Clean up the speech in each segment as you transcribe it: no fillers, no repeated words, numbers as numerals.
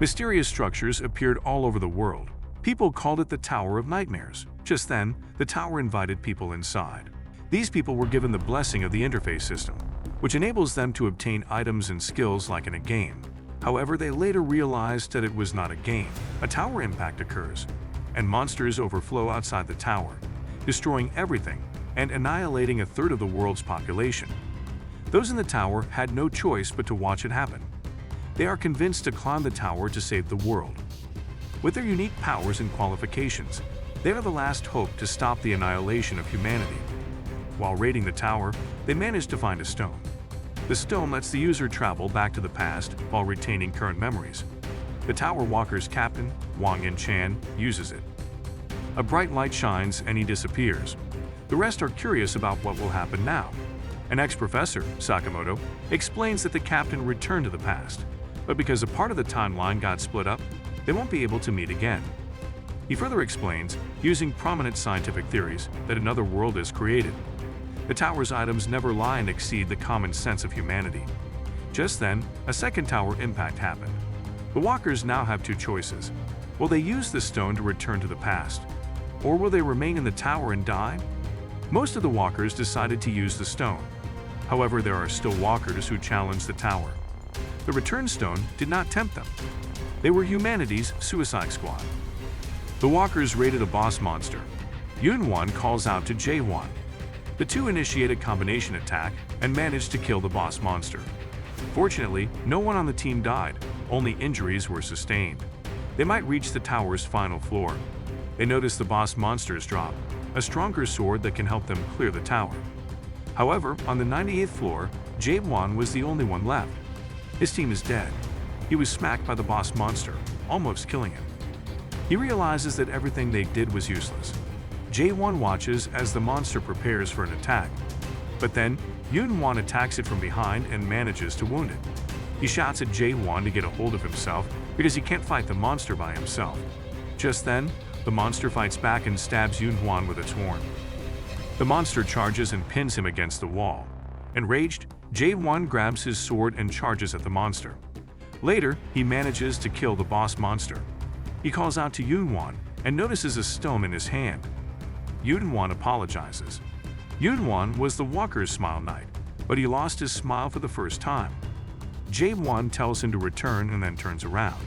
Mysterious structures appeared all over the world. People called it the Tower of Nightmares. Just then, the tower invited people inside. These people were given the blessing of the interface system, which enables them to obtain items and skills like in a game. However, they later realized that it was not a game. A tower impact occurs, and monsters overflow outside the tower, destroying everything and annihilating a third of the world's population. Those in the tower had no choice but to watch it happen. They are convinced to climb the tower to save the world. With their unique powers and qualifications, they are the last hope to stop the annihilation of humanity. While raiding the tower, they manage to find a stone. The stone lets the user travel back to the past while retaining current memories. The Tower Walker's captain, Wang Yinchan, uses it. A bright light shines and he disappears. The rest are curious about what will happen now. An ex-professor, Sakamoto, explains that the captain returned to the past, but because a part of the timeline got split up, they won't be able to meet again. He further explains, using prominent scientific theories, that another world is created. The tower's items never lie and exceed the common sense of humanity. Just then, a second tower impact happened. The walkers now have two choices. Will they use the stone to return to the past? Or will they remain in the tower and die? Most of the walkers decided to use the stone. However, there are still walkers who challenge the tower. The return stone did not tempt them. They were humanity's Suicide Squad. The walkers raided a boss monster. Yunwan calls out to Jaewon. The two initiate a combination attack and manage to kill the boss monster. Fortunately, no one on the team died, only injuries were sustained. They might reach the tower's final floor. They notice the boss monster's drop, a stronger sword that can help them clear the tower. However, on the 98th floor, Jaewon was the only one left. His team is dead. He was smacked by the boss monster, almost killing him. He realizes that everything they did was useless. Jaewon watches as the monster prepares for an attack. But then, Yunwan attacks it from behind and manages to wound it. He shouts at Jaewon to get a hold of himself because he can't fight the monster by himself. Just then, the monster fights back and stabs Yunwan with its horn. The monster charges and pins him against the wall. Enraged, Jaewon grabs his sword and charges at the monster. Later, he manages to kill the boss monster. He calls out to Yunwan and notices a stone in his hand. Yunwan apologizes. Yunwan was the Walker's Smile Knight, but he lost his smile for the first time. Jaewon tells him to return and then turns around.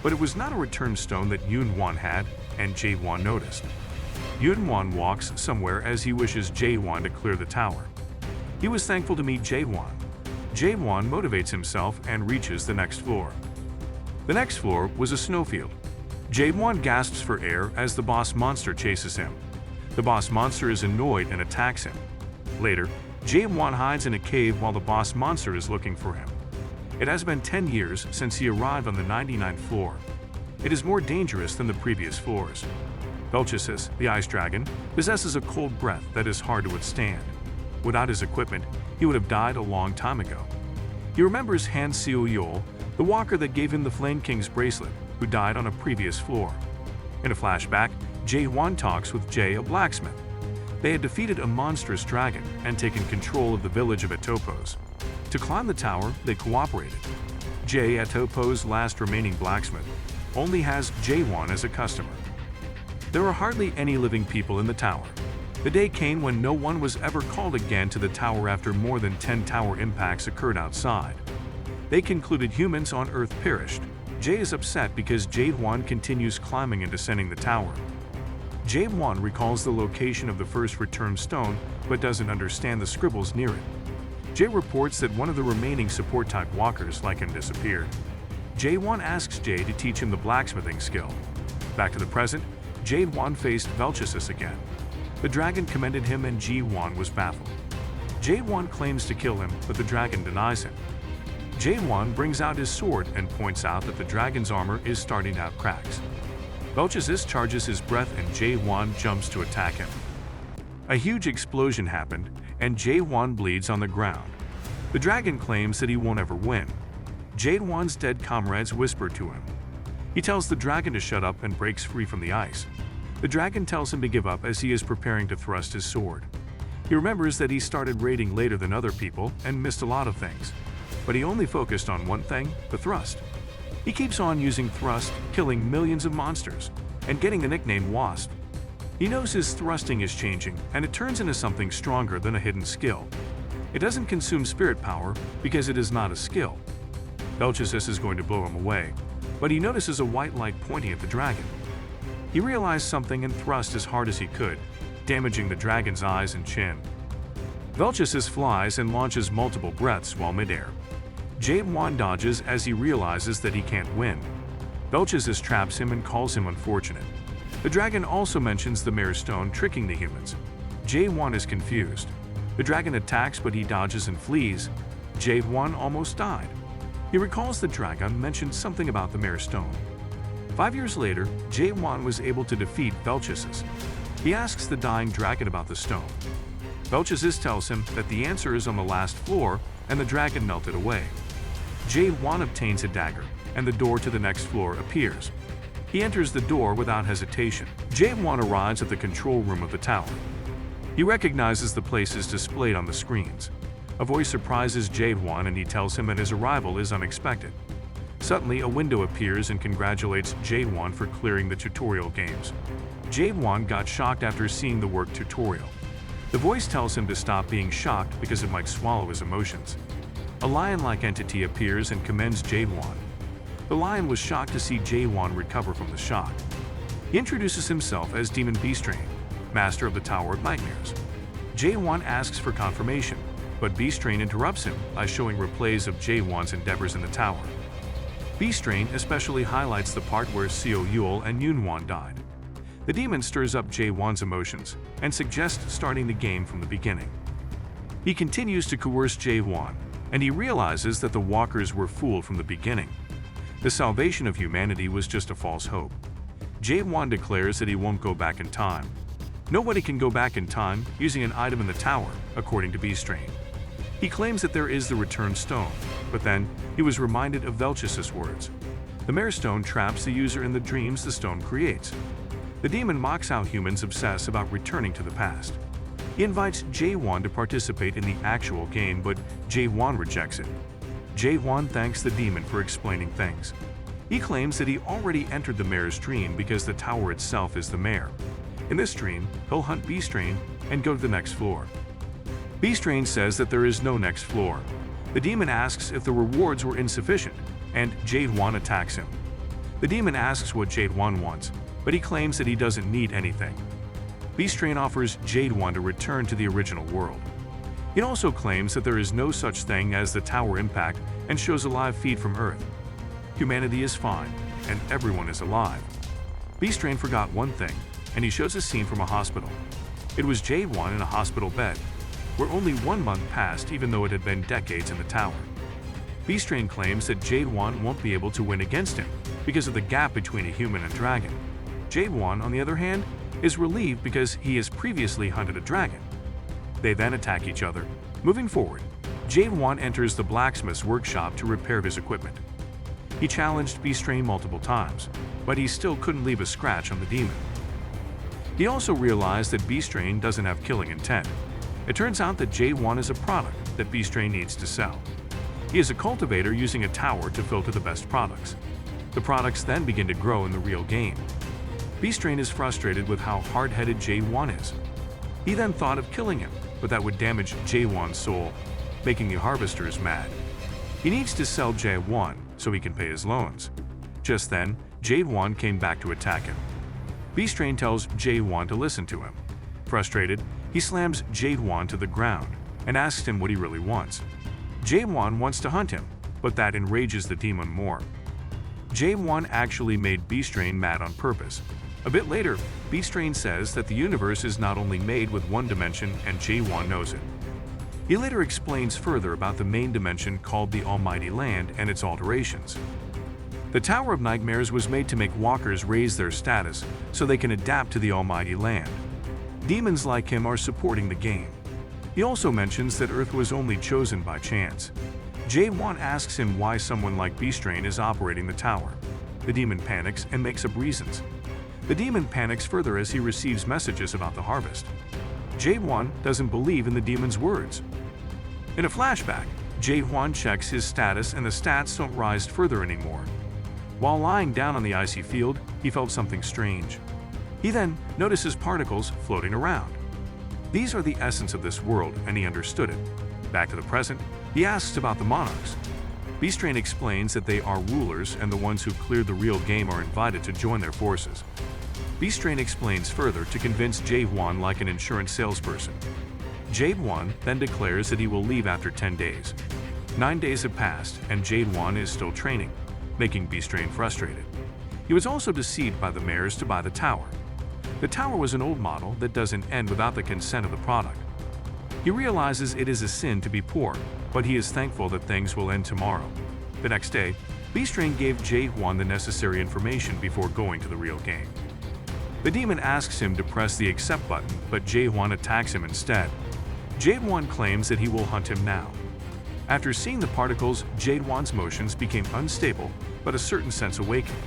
But it was not a return stone that Yunwan had, and Jaewon noticed. Yunwan walks somewhere as he wishes Jaewon to clear the tower. He was thankful to meet Jaewon. Jaewon motivates himself and reaches the next floor. The next floor was a snowfield. Jaewon gasps for air as the boss monster chases him. The boss monster is annoyed and attacks him. Later, Jaewon hides in a cave while the boss monster is looking for him. It has been 10 years since he arrived on the 99th floor. It is more dangerous than the previous floors. Belchicus, the ice dragon, possesses a cold breath that is hard to withstand. Without his equipment, he would have died a long time ago. He remembers Han Seo-yeol, the walker that gave him the Flame King's bracelet, who died on a previous floor. In a flashback, Jaewon talks with Jay, a blacksmith. They had defeated a monstrous dragon and taken control of the village of Atopos. To climb the tower, they cooperated. Jay, Atopo's last remaining blacksmith, only has Jaewon as a customer. There are hardly any living people in the tower. The day came when no one was ever called again to the tower after more than 10 tower impacts occurred outside. They concluded humans on Earth perished. Jay is upset because Jaewon continues climbing and descending the tower. Jaewon recalls the location of the first returned stone but doesn't understand the scribbles near it. Jay reports that one of the remaining support-type walkers like him disappeared. Jaewon asks Jay to teach him the blacksmithing skill. Back to the present, Jaewon faced Belchicus again. The dragon commended him and Jaewon was baffled. Jaewon claims to kill him, but the dragon denies him. Jaewon brings out his sword and points out that the dragon's armor is starting to have cracks. Belchicus charges his breath and Jaewon jumps to attack him. A huge explosion happened, and Jaewon bleeds on the ground. The dragon claims that he won't ever win. Jaewon's dead comrades whisper to him. He tells the dragon to shut up and breaks free from the ice. The dragon tells him to give up as he is preparing to thrust his sword. He remembers that he started raiding later than other people and missed a lot of things, but he only focused on one thing, the thrust. He keeps on using thrust, killing millions of monsters, and getting the nickname Wasp. He knows his thrusting is changing, and it turns into something stronger than a hidden skill. It doesn't consume spirit power because it is not a skill. Belchicus is going to blow him away, but he notices a white light pointing at the dragon. He realized something and thrust as hard as he could, damaging the dragon's eyes and chin. Belchicus flies and launches multiple breaths while midair. Jade Wand dodges as he realizes that he can't win. Belchicus traps him and calls him unfortunate. The dragon also mentions the Mayor's Stone tricking the humans. Jade Wand is confused. The dragon attacks, but he dodges and flees. Jade Wand almost died. He recalls the dragon mentioned something about the Mayor's Stone. 5 years later, Jade Wand was able to defeat Belchicus. He asks the dying dragon about the stone. Belchicus tells him that the answer is on the last floor, and the dragon melted away. Jade Wand obtains a dagger, and the door to the next floor appears. He enters the door without hesitation. Jade Wand arrives at the control room of the tower. He recognizes the places displayed on the screens. A voice surprises Jade Wand and he tells him that his arrival is unexpected. Suddenly, a window appears and congratulates Jade Wand for clearing the tutorial games. Jade Wand got shocked after seeing the work tutorial. The voice tells him to stop being shocked because it might swallow his emotions. A lion-like entity appears and commends Jade Wand. The lion was shocked to see Jade Wand recover from the shock. He introduces himself as Demon Beastrain, master of the Tower of Nightmares. Jade Wand asks for confirmation, but Beastrain interrupts him by showing replays of Jade Wand's endeavors in the tower. Beastrain especially highlights the part where Seo Yul and Yun Wand died. The demon stirs up Jade Wand's emotions and suggests starting the game from the beginning. He continues to coerce Jade Wand, and he realizes that the walkers were fooled from the beginning. The salvation of humanity was just a false hope. Jade Wand declares that he won't go back in time. Nobody can go back in time using an item in the tower, according to Beastrain. He claims that there is the Return Stone, but then he was reminded of Belchicus' words. The Mayor's Stone traps the user in the dreams the stone creates. The demon mocks how humans obsess about returning to the past. He invites Jade Wand to participate in the actual game, but Jade Wand rejects it. Jade Wand thanks the demon for explaining things. He claims that he already entered the mayor's dream because the tower itself is the mayor. In this dream, he'll hunt Beastrain and go to the next floor. Beastrain says that there is no next floor. The demon asks if the rewards were insufficient, and Jade Wand attacks him. The demon asks what Jade Wand wants, but he claims that he doesn't need anything. Beastrain offers Jade Wand to return to the original world. It also claims that there is no such thing as the tower impact and shows a live feed from Earth. Humanity is fine, and everyone is alive. Beastrain forgot one thing, and he shows a scene from a hospital. It was Jade Wand in a hospital bed, where only 1 month passed even though it had been decades in the tower. Beastrain claims that Jade Wand won't be able to win against him because of the gap between a human and dragon. Jade Wand, on the other hand, is relieved because he has previously hunted a dragon. They then attack each other. Moving forward, Jade Wand enters the blacksmith's workshop to repair his equipment. He challenged Beastrain multiple times, but he still couldn't leave a scratch on the demon. He also realized that Beastrain doesn't have killing intent. It turns out that Jade Wand is a product that Beastrain needs to sell. He is a cultivator using a tower to filter the best products. The products then begin to grow in the real game. Beastrain is frustrated with how hard-headed Jade Wand is. He then thought of killing him, but that would damage Jade Wand's soul, making the harvesters mad. He needs to sell Jade Wand so he can pay his loans. Just then, Jade Wand came back to attack him. Beastrain tells Jade Wand to listen to him. Frustrated, he slams Jade Wand to the ground and asks him what he really wants. Jade Wand wants to hunt him, but that enrages the demon more. Jade Wand actually made Beastrain mad on purpose. A bit later, Beastrain says that the universe is not only made with one dimension and Jade Wand knows it. He later explains further about the main dimension called the Almighty Land and its alterations. The Tower of Nightmares was made to make walkers raise their status so they can adapt to the Almighty Land. Demons like him are supporting the game. He also mentions that Earth was only chosen by chance. Jade Wand asks him why someone like Beastrain is operating the tower. The demon panics and makes up reasons. The demon panics further as he receives messages about the harvest. Jade Wand doesn't believe in the demon's words. In a flashback, Jade Wand checks his status and the stats don't rise further anymore. While lying down on the icy field, he felt something strange. He then notices particles floating around. These are the essence of this world, and he understood it. Back to the present, he asks about the monarchs. Beastrain explains that they are rulers, and the ones who cleared the real game are invited to join their forces. Beastrain explains further to convince Jae-won like an insurance salesperson. Jae-won then declares that he will leave after 10 days. 9 days have passed, and Jae-won is still training, making Beastrain frustrated. He was also deceived by the mayors to buy the tower. The tower was an old model that doesn't end without the consent of the product. He realizes it is a sin to be poor, but he is thankful that things will end tomorrow. The next day, Beastrain gave Jae-won the necessary information before going to the real game. The demon asks him to press the accept button, but Jae-won attacks him instead. Jae-won claims that he will hunt him now. After seeing the particles, Jae-won's motions became unstable, but a certain sense awakened.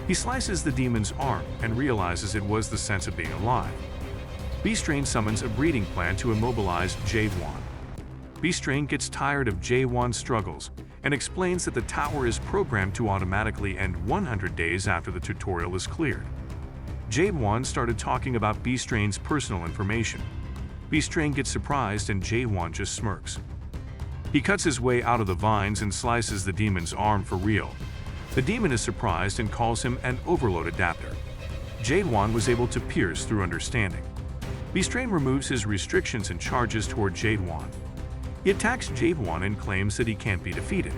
He slices the demon's arm and realizes it was the sense of being alive. Beastrain summons a breeding plan to immobilize Jae-won. Beastrain gets tired of Jae-won's struggles and explains that the tower is programmed to automatically end 100 days after the tutorial is cleared. Jae-won started talking about Beastrain's personal information. Beastrain gets surprised and Jae-won just smirks. He cuts his way out of the vines and slices the demon's arm for real. The demon is surprised and calls him an overload adapter. Jae-won was able to pierce through understanding. Beastrain removes his restrictions and charges toward Jae-won. He attacks Jae-won and claims that he can't be defeated.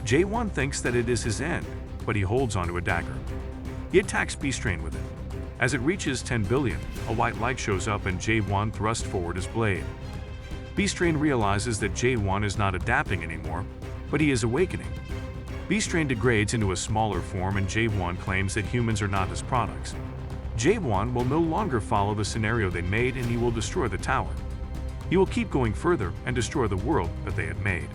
Jae-won thinks that it is his end, but he holds onto a dagger. He attacks Beastrain with it. As it reaches 10 billion, a white light shows up and Jae-won thrusts forward his blade. Beastrain realizes that Jae-won is not adapting anymore, but he is awakening. Beastrain degrades into a smaller form and Jae-won claims that humans are not his products. Jae-won will no longer follow the scenario they made and he will destroy the tower. He will keep going further and destroy the world that they had made.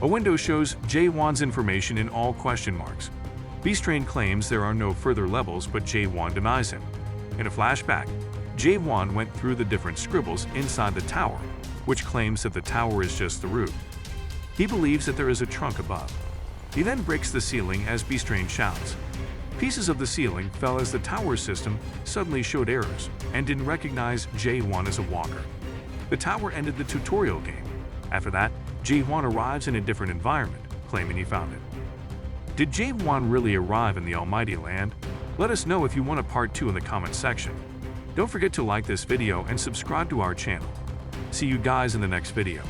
A window shows Jae-won's information in all question marks. Beastrain claims there are no further levels, but Jae-won denies him. In a flashback, Jae-won went through the different scribbles inside the tower, which claims that the tower is just the roof. He believes that there is a trunk above. He then breaks the ceiling as Beastrain shouts. Pieces of the ceiling fell as the tower system suddenly showed errors and didn't recognize Jae-won as a walker. The tower ended the tutorial game. After that, Jae-won arrives in a different environment, claiming he found it. Did Jae-won really arrive in the Almighty Land? Let us know if you want a part 2 in the comment section. Don't forget to like this video and subscribe to our channel. See you guys in the next video.